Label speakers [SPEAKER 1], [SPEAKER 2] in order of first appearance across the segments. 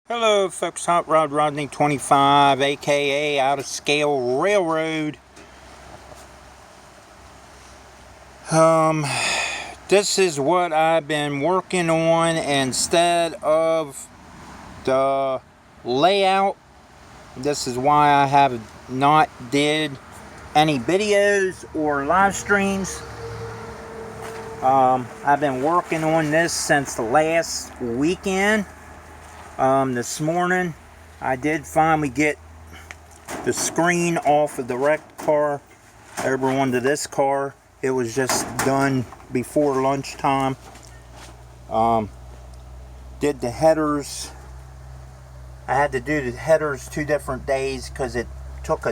[SPEAKER 1] Hello folks, Hot Rod Rodney 25 aka Out of Scale Railroad. This is what I've been working on instead of the layout. This is why I have not did any videos or live streams. I've been working on this since the last weekend. This morning I did finally get the screen off of the wrecked car over onto this car. It was just done before lunchtime. Did the headers. I had to do the headers 2 different days because it took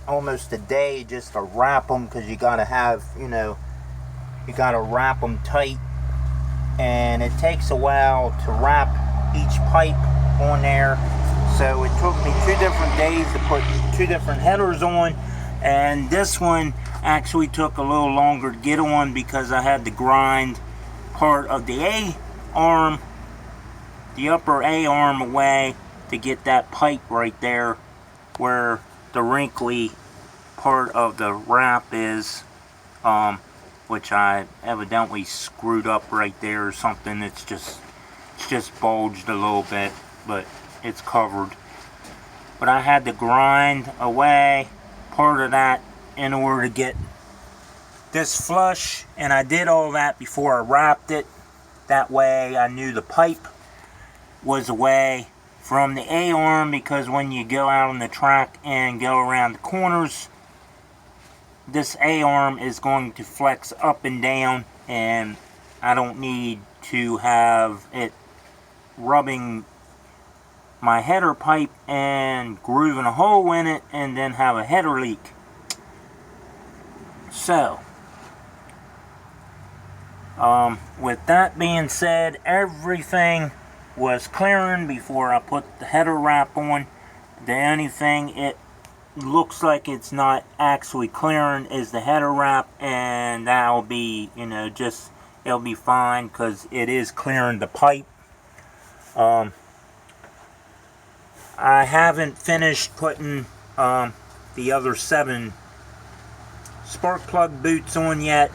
[SPEAKER 1] almost a day just to wrap them, because you gotta have, you gotta wrap them tight, and it takes a while to wrap each pipe on there. So it took me 2 different days to put 2 different headers on, and this one actually took a little longer to get on because I had to grind part of the A arm, the upper A arm away to get that pipe right there where the wrinkly part of the wrap is, which I evidently screwed up right there or something. It's just bulged a little bit, but it's covered. But I had to grind away part of that in order to get this flush, and I did all that before I wrapped it. That way I knew the pipe was away from the A-arm, because when you go out on the track and go around the corners, this A-arm is going to flex up and down, and I don't need to have it rubbing my header pipe and grooving a hole in it and then have a header leak. So with that being said, everything was clearing before I put the header wrap on. The only thing it looks like it's not actually clearing is the header wrap, and that'll be, it'll be fine because it is clearing the pipe. I haven't finished putting the other 7 spark plug boots on yet,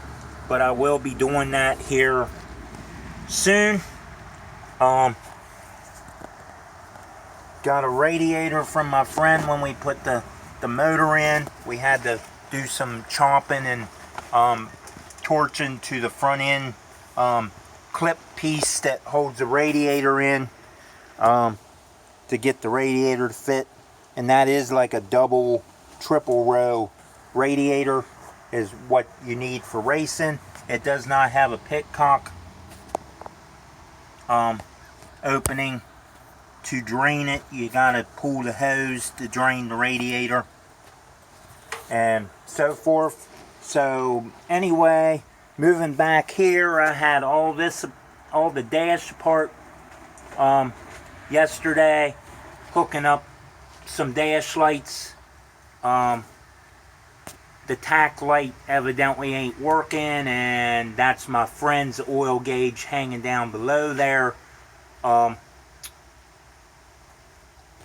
[SPEAKER 1] but I will be doing that here soon. Got a radiator from my friend. When we put the motor in, we had to do some chopping and torching to the front end clip piece that holds the radiator in, to get the radiator to fit. And that is like a double, triple row radiator is what you need for racing. It does not have a pitcock opening to drain it. You gotta pull the hose to drain the radiator and so forth. So anyway, moving back here, I had all the dash apart yesterday, hooking up some dash lights. The tack light evidently ain't working, and that's my friend's oil gauge hanging down below there.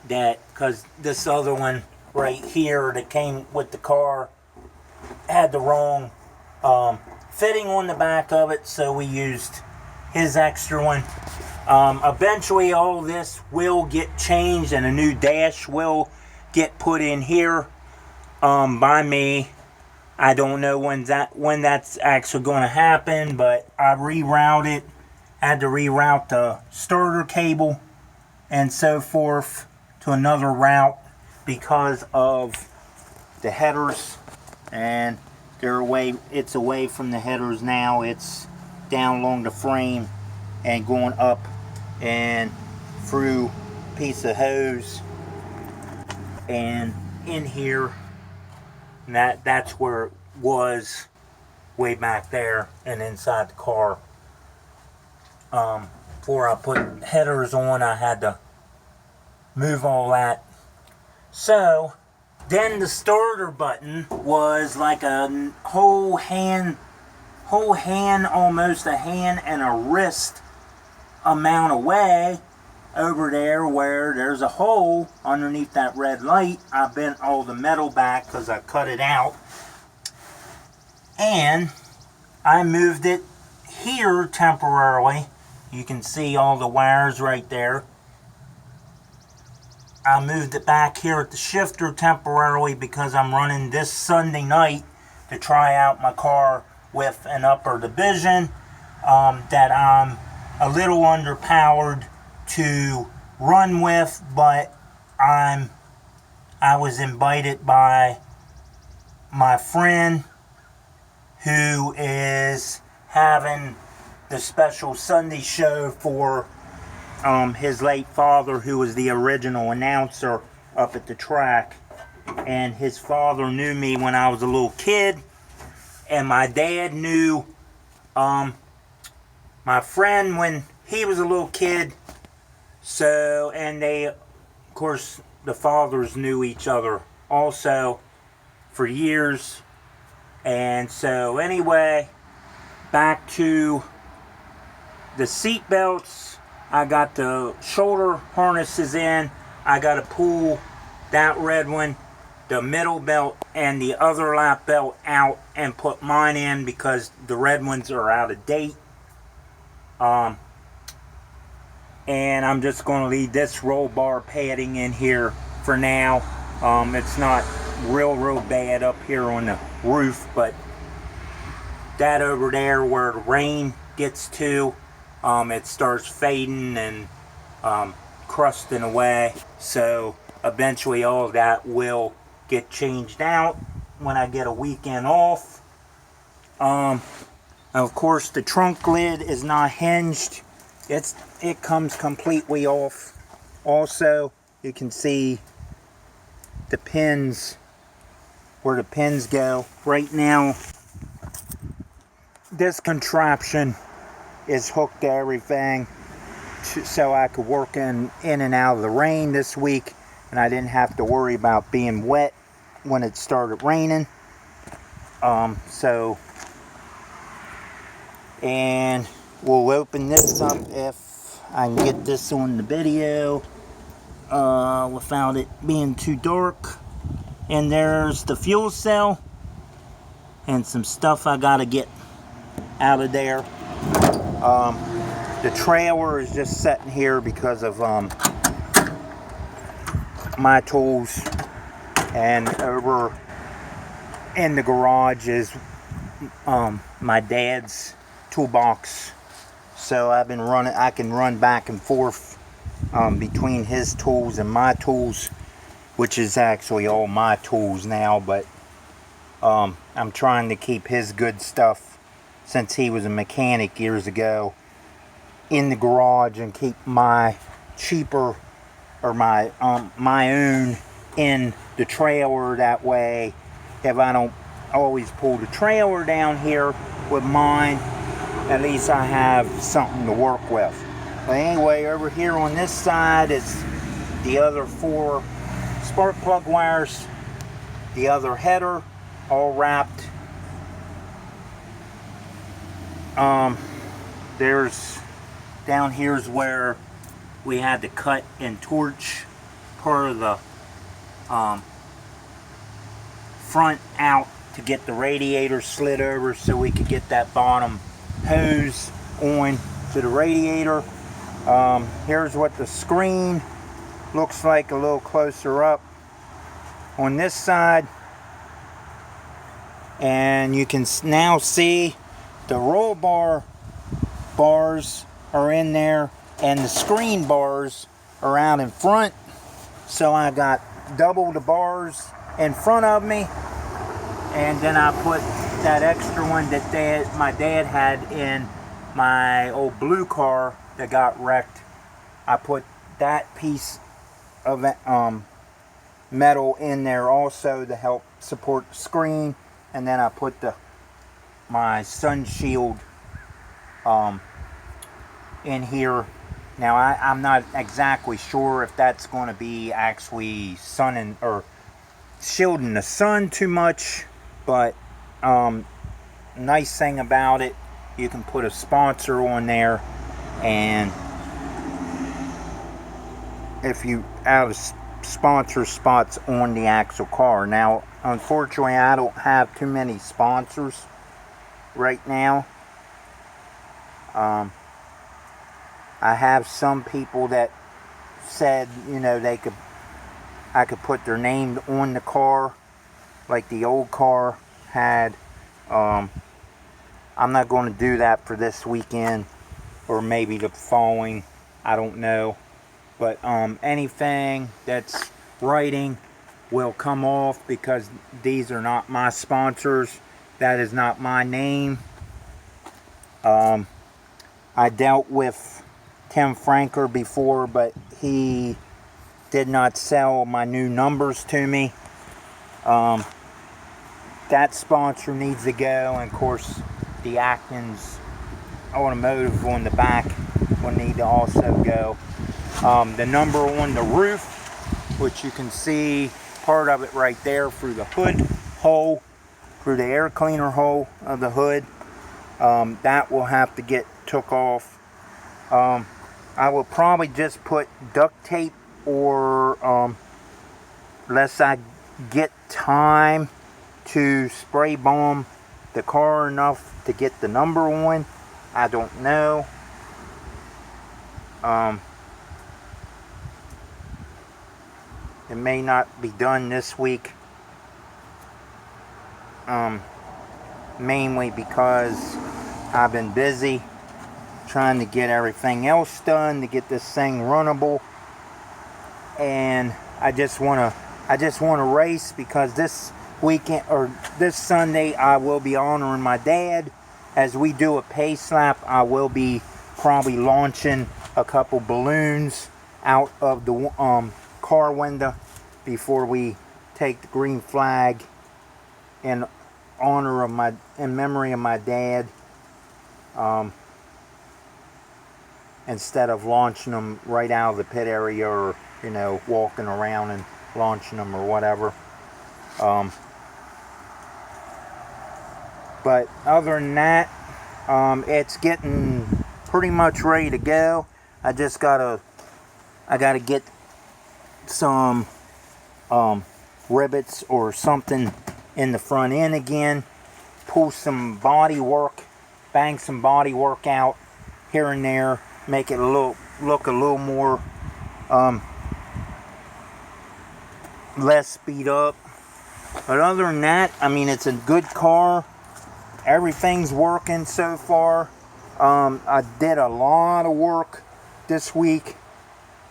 [SPEAKER 1] That because this other one right here that came with the car had the wrong fitting on the back of it, so we used his extra one. Eventually all this will get changed and a new dash will get put in here by me. I don't know when that's actually going to happen, but I rerouted, had to reroute the starter cable and so forth to another route because of the headers, and it's away from the headers now. It's down along the frame and going up and through a piece of hose and in here. And that's where it was, way back there and inside the car. Before I put headers on, I had to move all that. So then the starter button was like a whole hand, almost a hand and a wrist amount away. over there where there's a hole underneath that red light, I bent all the metal back because I cut it out. And I moved it here temporarily. You can see all the wires right there. I moved it back here at the shifter temporarily because I'm running this Sunday night to try out my car with an upper division that I'm a little underpowered to run with, but I was invited by my friend who is having the special Sunday show for his late father, who was the original announcer up at the track. And his father knew me when I was a little kid, and my dad knew my friend when he was a little kid. So, and they, of course, the fathers knew each other also for years. And so anyway, back to the seat belts. I got the shoulder harnesses in. I got to pull that red one, the middle belt, and the other lap belt out and put mine in because the red ones are out of date. And I'm just going to leave this roll bar padding in here for now. It's not real bad up here on the roof, but that over there where the rain gets to, it starts fading and crusting away. So eventually all of that will get changed out when I get a weekend off. Of course, the trunk lid is not hinged. It comes completely off. Also, you can see the pins, where the pins go. Right now, this contraption is hooked to everything so I could work in and out of the rain this week, and I didn't have to worry about being wet when it started raining. And we'll open this up if I can get this on the video without it being too dark. And there's the fuel cell and some stuff I gotta get out of there. The trailer is just sitting here because of my tools, and over in the garage is my dad's toolbox. So I can run back and forth between his tools and my tools, which is actually all my tools now, but I'm trying to keep his good stuff, since he was a mechanic years ago, in the garage, and keep my cheaper, or my own in the trailer. That way, if I don't always pull the trailer down here with mine, at least I have something to work with. But anyway, over here on this side is the other 4 spark plug wires, the other header, all wrapped. There's down here's where we had to cut and torch part of the front out to get the radiator slid over so we could get that bottom hose on to the radiator. Here's what the screen looks like a little closer up on this side, and you can now see the roll bars are in there, and the screen bars are out in front. So I got double the bars in front of me, and then I put that extra one that my dad had in my old blue car that got wrecked. I put that piece of metal in there also to help support the screen, and then I put my sun shield in here. Now I'm not exactly sure if that's going to be actually or shielding the sun too much, but nice thing about it, you can put a sponsor on there, and out of sponsor spots on the actual car. Now, unfortunately, I don't have too many sponsors right now. I have some people that said, you know, I could put their name on the car, like the old car had. I'm not going to do that for this weekend, or maybe the following. I don't know. But anything that's writing will come off because these are not my sponsors. That is not my name. I dealt with Tim Franker before, but he did not sell my new numbers to me. That sponsor needs to go, and of course the Atkins Automotive on the back will need to also go. The number on the roof, which you can see part of it right there through the hood hole, through the air cleaner hole of the hood, that will have to get took off. I will probably just put duct tape, or unless I get time to spray bomb the car enough to get the number on. I don't know. It may not be done this week. Mainly because I've been busy trying to get everything else done to get this thing runnable, and I just want to race, because this weekend, or this Sunday, I will be honoring my dad as we do a pace lap. I will be probably launching a couple balloons out of the car window before we take the green flag in memory of my dad, instead of launching them right out of the pit area, or, you know, walking around and launching them or whatever. But other than that, it's getting pretty much ready to go. I gotta get some rivets or something in the front end again, pull some body work, bang some body work out here and there, make it look a little more less speed up. But other than that, I mean, it's a good car. Everything's working so far. I did a lot of work this week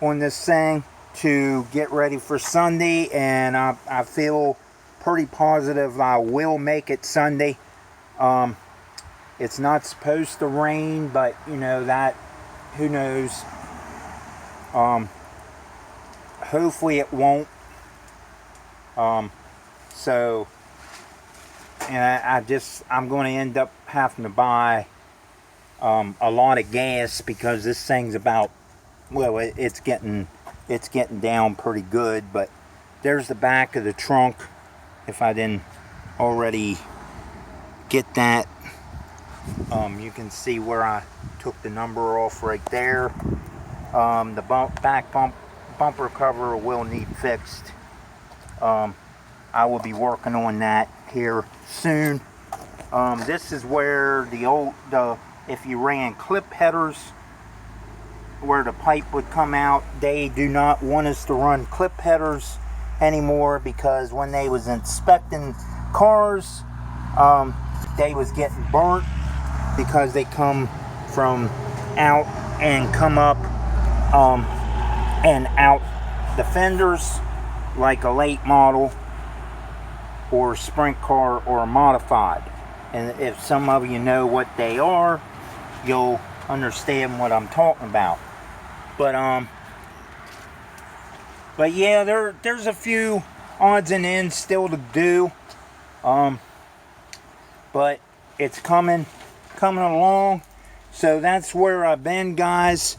[SPEAKER 1] on this thing to get ready for Sunday, and I feel pretty positive I will make it Sunday. It's not supposed to rain, but you know, that, who knows. Hopefully it won't. So, and I'm going to end up having to buy a lot of gas, because this thing's about, well, it's getting down pretty good. But there's the back of the trunk, if I didn't already get that. You can see where I took the number off right there. The back bumper cover will need fixed. I will be working on that here soon. This is where if you ran clip headers, where the pipe would come out. They do not want us to run clip headers anymore, because when they was inspecting cars, they was getting burnt, because they come from out and come up and out the fenders, like a late model or sprint car or a modified. And if some of you know what they are, you'll understand what I'm talking about. But yeah, there's a few odds and ends still to do. But it's coming along. So that's where I've been, guys.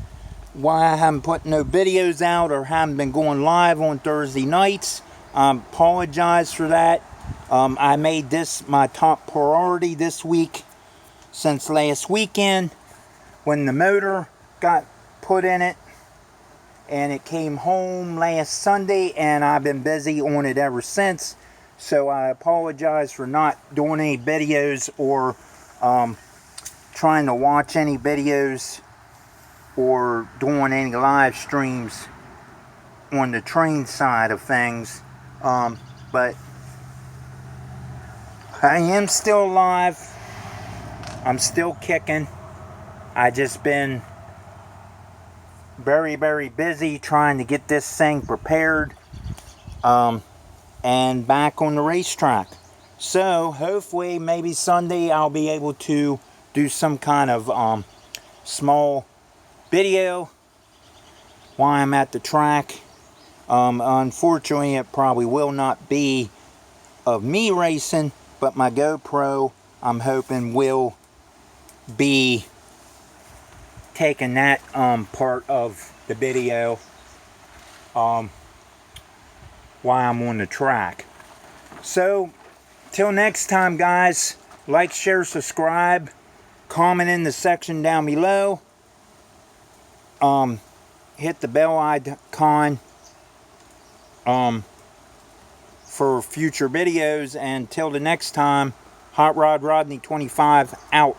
[SPEAKER 1] Why I haven't put no videos out, or haven't been going live on Thursday nights. I apologize for that. I made this my top priority this week, since last weekend when the motor got put in it. and it came home last Sunday, and I've been busy on it ever since. So I apologize for not doing any videos or trying to watch any videos or doing any live streams on the train side of things. But I am still alive. I'm still kicking. I just been very, very busy trying to get this thing prepared and back on the racetrack. So hopefully maybe Sunday I'll be able to do some kind of small video while I'm at the track. Unfortunately, it probably will not be of me racing, but my GoPro, I'm hoping, will be taking that part of the video while I'm on the track. So till next time, guys, like, share, subscribe, comment in the section down below, hit the bell icon for future videos, and till the next time, Hot Rod Rodney 25 out.